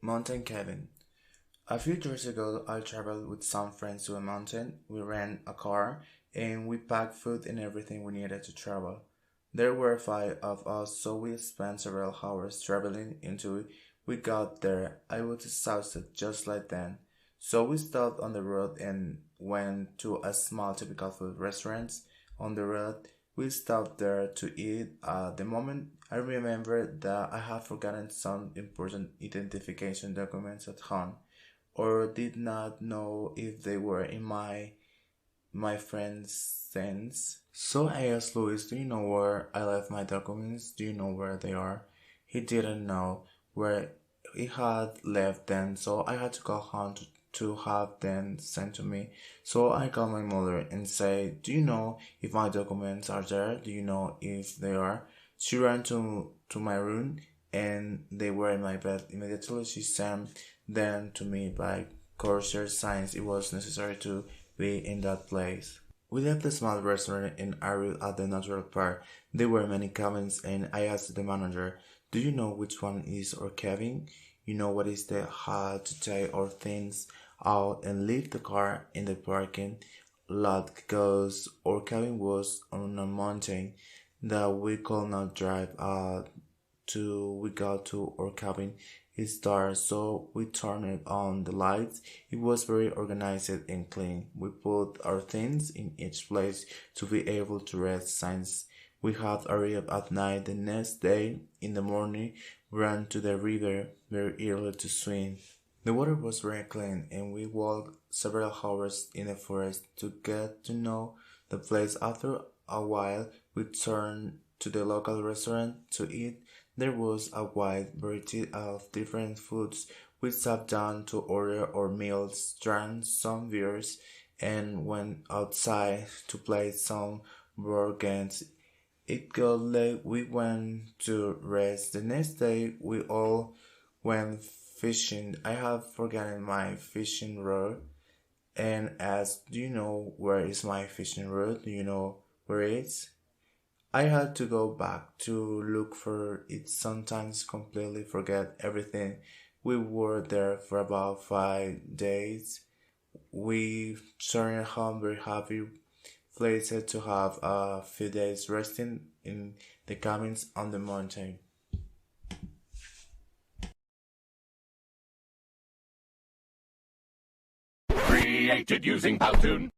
Mountain cabin. A few years ago, I traveled with some friends to a mountain. We rent a car and we packed food and everything we needed to travel. There were five of us, so we spent several hours traveling into it. We got there. I was exhausted just like then. So we stopped on the road and went to a small typical food restaurant on the road. We stopped there to eat. At the moment, I remembered that I had forgotten some important identification documents at home or did not know if they were in my friend's sense. So I asked Louis, do you know where I left my documents? Do you know where they are? He didn't know where he had left them, so I had to go home to have them sent to me. So I called my mother and said, do you know if my documents are there? Do you know if they are? She ran to my room and they were in my bed. Immediately she sent them to me by courier since it was necessary to be in that place. We left the small restaurant in Aru at the natural park. There were many cabins and I asked the manager, do you know which one is our cabin? You know what is the how to take our things out and leave the car in the parking lot because our cabin was on a mountain that we could not drive out to we got to our cabin. It's dark, so we turned on the lights. It was very organized and clean. We put our things in each place to be able to rest since we had arrived at night. The next day, in the morning, we ran to the river very early to swim. The water was very clean and we walked several hours in the forest to get to know the place. After a while, we turned to the local restaurant to eat. There was a wide variety of different foods. We sat down to order our meals, drank some beers, and went outside to play some board games. It got late. We went to rest. The next day, we all went fishing. I have forgotten my fishing rod and asked, do you know where is my fishing rod? Do you know where it is? I had to go back to look for it, sometimes completely forget everything. We were there for about 5 days. We returned home very happy, pleased to have a few days resting in the cabins on the mountain. Created using Powtoon.